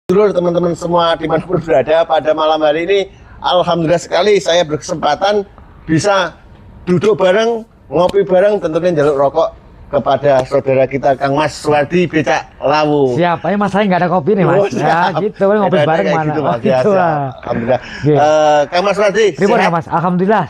Dulur teman-teman semua dimanapun berada pada malam hari ini, alhamdulillah sekali saya berkesempatan bisa duduk bareng, ngopi bareng, tentunya jaluk rokok kepada saudara kita Kang Mas Suwardi Becak Lawu. Siapa? Ini masalahnya nggak ada kopi nih Mas. Ya gitu, ngopi bareng mana? Gitu, Oh, gitu lah. Alhamdulillah. Gitu. Kang Mas Suwardi, Pripun ya sehat? Mas? Alhamdulillah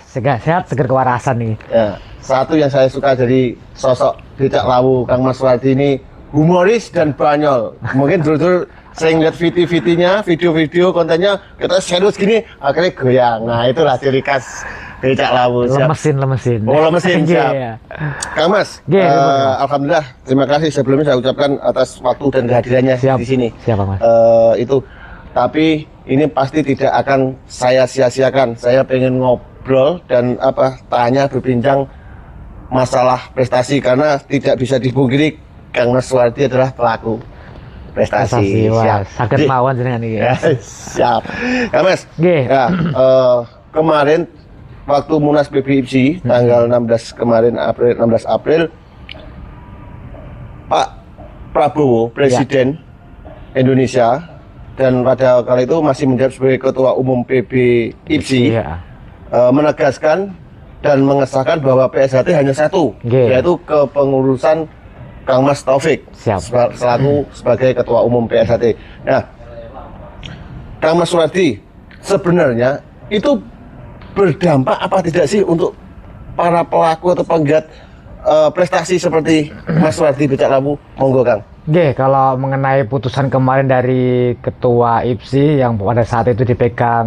sehat, seger kewarasan nih. Ya, satu yang saya suka dari sosok Becak Lawu Kang Mas Suwardi ini humoris dan banyol. Mungkin dulu sering lihat video-videonya, video-video kontennya kita serius gini, akhirnya goyang. Nah itulah ciri khas Becak Lawu. Siap. Lemesin. Oh lemesin, siap. Iya. Kang Mas, Iya, alhamdulillah terima kasih sebelumnya saya ucapkan atas waktu dan kehadirannya Siap. di sini. Siapa Mas? Itu, tapi ini pasti tidak akan saya sia-siakan. Saya pengen ngobrol dan tanya berbincang masalah prestasi karena tidak bisa dipungkiri Kang Mas Suwardi adalah pelaku prestasi. Wah, sakit mawon jenengan iki. Ya, siap. Kang Mas. Nggih. Ya, kemarin waktu Munas PBIPSI tanggal 16 kemarin 16 April Pak Prabowo Presiden Indonesia dan pada kali itu masih menjabat sebagai Ketua Umum PBIPSI Iya. menegaskan dan mengesahkan bahwa PSHT hanya satu, yaitu kepengurusan Kang Mas Taufik. Siap. Selaku sebagai Ketua Umum PSHT. Nah, Kang Mas Suwardi, sebenarnya itu berdampak apa tidak sih untuk para pelaku atau penggiat prestasi seperti Mas Suwardi Becak Lawu? Monggo Kang. Oke, kalau mengenai putusan kemarin dari Ketua IPSI yang pada saat itu dipegang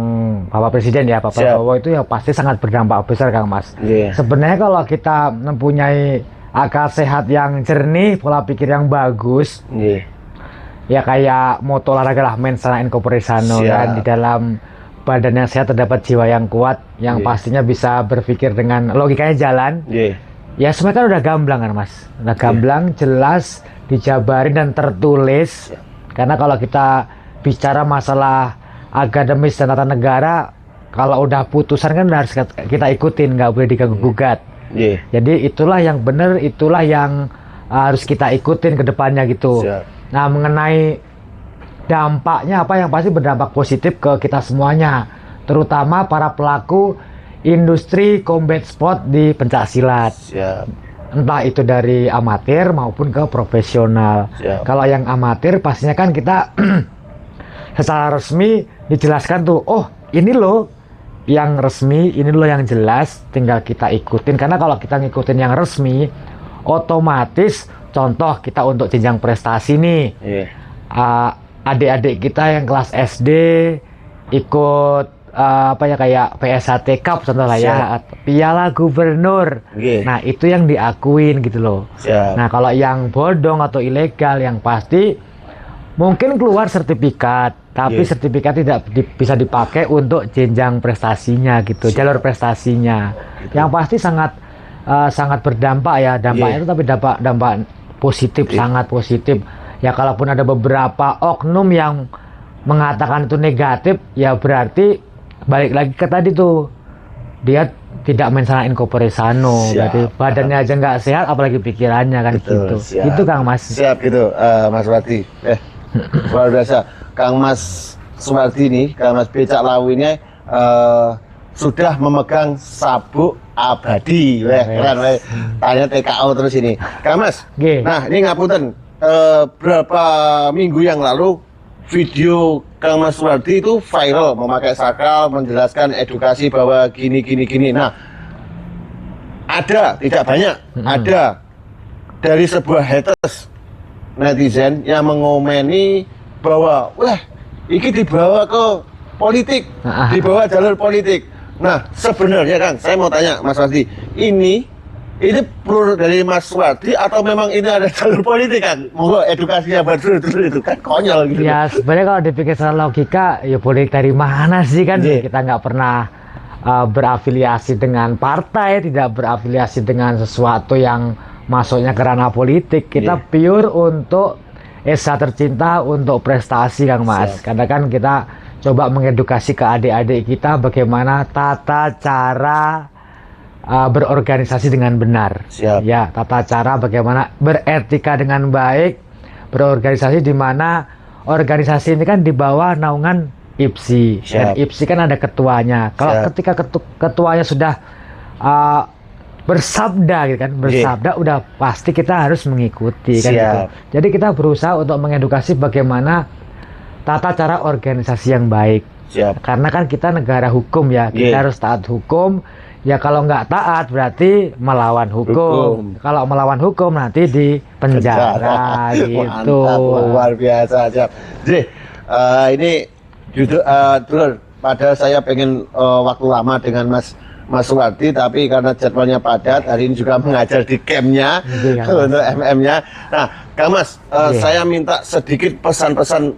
Bapak Presiden ya, Pak Prabowo, itu ya pasti sangat berdampak besar Kang Mas. Sebenarnya kalau kita mempunyai akal sehat yang jernih, pola pikir yang bagus, ya kayak moto olahraga lah, mens sana in corpore sano kan, di dalam badan yang sehat terdapat jiwa yang kuat, yang pastinya bisa berpikir dengan logikanya jalan. Ya sebenarnya kan udah gamblang kan Mas, udah gamblang, jelas, dijabarin dan tertulis. Karena kalau kita bicara masalah akademis dan tata negara, kalau udah putusan kan harus kita ikutin, nggak boleh diganggu gugat. Jadi itulah yang benar, itulah yang harus kita ikutin ke depannya gitu. Nah mengenai dampaknya apa, yang pasti berdampak positif ke kita semuanya, terutama para pelaku industri combat sport di pencaksilat. Entah itu dari amatir maupun ke profesional. Kalau yang amatir pastinya kan kita secara resmi dijelaskan tuh, oh ini loh yang resmi, ini loh yang jelas, tinggal kita ikutin. Karena kalau kita ngikutin yang resmi, otomatis contoh kita untuk jenjang prestasi nih, adik-adik kita yang kelas SD ikut kayak PSHT Cup contoh lah ya, Piala Gubernur. Nah itu yang diakuin gitu loh. Nah kalau yang bodong atau ilegal, yang pasti mungkin keluar sertifikat, tapi sertifikat tidak bisa dipakai untuk jenjang prestasinya gitu, jalur prestasinya. Yang pasti sangat berdampak ya, dampaknya itu tapi dampak positif, sangat positif. Ya kalaupun ada beberapa oknum yang mengatakan itu negatif, ya berarti balik lagi ke tadi tuh, dia tidak mensana in corpore sano, berarti badannya aja nggak sehat, apalagi pikirannya kan. Gitu. Itu Kang Mas. Siap gitu, Mas Suwardi. Luar biasa. Kang Mas Suwardi ini, Kang Mas Becak Lawu ini sudah memegang sabuk abadi. Keren, tanya TKO terus ini. Kang Mas, nah ini ngapunten, berapa minggu yang lalu video Kang Mas Suwardi itu viral memakai sakral, menjelaskan edukasi bahwa gini. Nah, ada, tidak banyak, ada dari sebuah haters netizen yang mengomeni bahwa wah ini dibawa ke politik, dibawa jalur politik. Nah sebenarnya Kang, saya mau tanya Mas Suwardi, ini perlu dari Mas Suwardi atau memang ini ada jalur politik Kang? Monggo edukasinya betul itu kan konyol gitu. Ya sebenarnya kalau dipikir secara logika, ya politik dari mana sih kan? Kita nggak pernah berafiliasi dengan partai, tidak berafiliasi dengan sesuatu yang masuknya ke ranah politik. Kita pure untuk Esa tercinta, untuk prestasi Kang Mas. Karena kan kita coba mengedukasi ke adik-adik kita bagaimana tata cara berorganisasi dengan benar. Ya, tata cara bagaimana beretika dengan baik, berorganisasi di mana organisasi ini kan di bawah naungan IPSI. Dan IPSI kan ada ketuanya. Kalau ketika ketuanya sudah bersabda gitu kan, bersabda udah pasti kita harus mengikuti kan gitu. Jadi kita berusaha untuk mengedukasi bagaimana tata cara organisasi yang baik. Karena kan kita negara hukum ya, kita harus taat hukum. Ya kalau nggak taat berarti melawan hukum. Kalau melawan hukum nanti di penjara gitu. Mantap, luar biasa. Jadi ini dulur, padahal saya pengen waktu lama dengan Mas Suwardi, tapi karena jadwalnya padat, hari ini juga mengajar di campnya untuk MM-nya. Nah, Kang Mas, saya minta sedikit pesan-pesan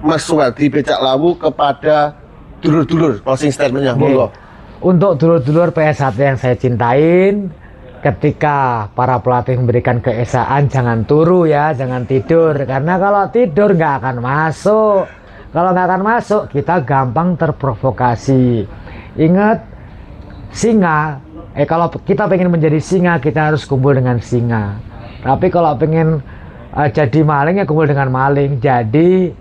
Mas Suwardi Becak Lawu kepada dulur-dulur, closing statement-nya, monggo. Untuk dulur-dulur PS1 yang saya cintain, ketika para pelatih memberikan keesaan, jangan turu ya, jangan tidur. Karena kalau tidur nggak akan masuk. Kalau nggak akan masuk, kita gampang terprovokasi. Ingat, singa, kalau kita pengen menjadi singa, kita harus kumpul dengan singa. Tapi kalau pengen jadi maling, ya kumpul dengan maling. Jadi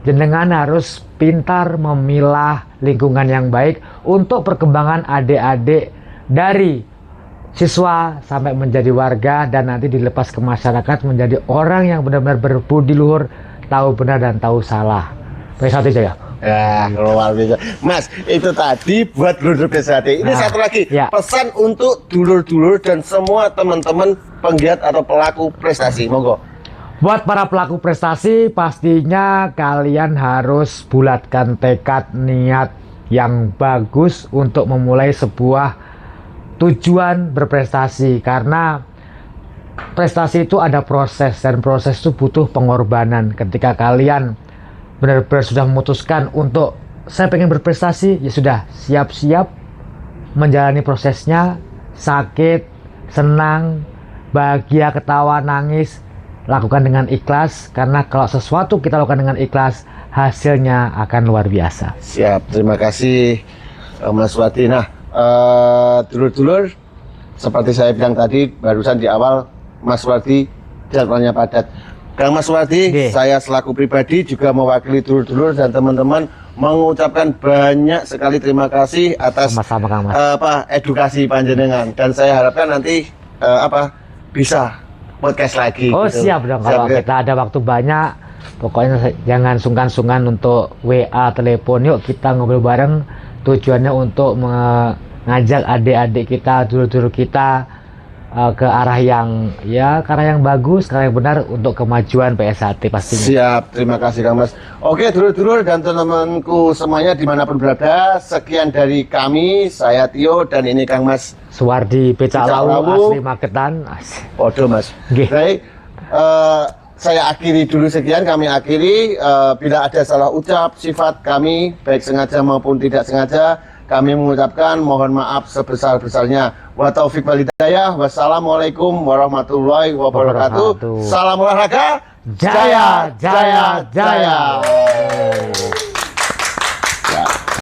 jenengan harus pintar memilah lingkungan yang baik untuk perkembangan adik-adik dari siswa sampai menjadi warga dan nanti dilepas ke masyarakat menjadi orang yang benar-benar berbudi luhur, tahu benar dan tahu salah. PS1 aja ya. Ya, luar biasa. Mas, itu tadi buat dulur PS1. Ini satu lagi, pesan untuk dulur-dulur dan semua teman-teman penggiat atau pelaku prestasi. Monggo. Buat para pelaku prestasi, pastinya kalian harus bulatkan tekad, niat yang bagus untuk memulai sebuah tujuan berprestasi. Karena prestasi itu ada proses, dan proses itu butuh pengorbanan. Ketika kalian benar-benar sudah memutuskan untuk saya pengen berprestasi, ya sudah siap-siap menjalani prosesnya, sakit, senang, bahagia, ketawa, nangis. Lakukan dengan ikhlas, karena kalau sesuatu kita lakukan dengan ikhlas, hasilnya akan luar biasa. Siap, terima kasih Mas Suwardi. Nah, dulur-dulur, seperti saya bilang tadi barusan di awal, Mas Suwardi jadwalnya padat. Kang Mas Suwardi, saya selaku pribadi juga mewakili dulur-dulur dan teman-teman mengucapkan banyak sekali terima kasih atas sama-sama, Kang Mas. Edukasi panjenengan, dan saya harapkan nanti bisa podcast lagi. Oh gitu. Siap dong, kalau kita ada waktu banyak, pokoknya jangan sungkan-sungkan untuk WA, telepon, yuk kita ngobrol bareng. Tujuannya untuk mengajak adik-adik kita, dulur-dulur kita ke arah yang bagus, ke arah yang benar untuk kemajuan PS1 pastinya. Siap, terima kasih Kang Mas. Oke dulur-dulur dan teman-temanku semuanya dimanapun berada, sekian dari kami, saya Tio dan ini Kang Mas Suwardi Becak Lawu, asli Magetan. Podo Mas. Baik, saya akhiri dulu sekian, kami akhiri. Bila ada salah ucap, sifat kami, baik sengaja maupun tidak sengaja, kami mengucapkan mohon maaf sebesar-besarnya. Wa taufiq wal hidayah. Wassalamualaikum warahmatullahi wabarakatuh. Salam olahraga. Jaya, jaya, jaya.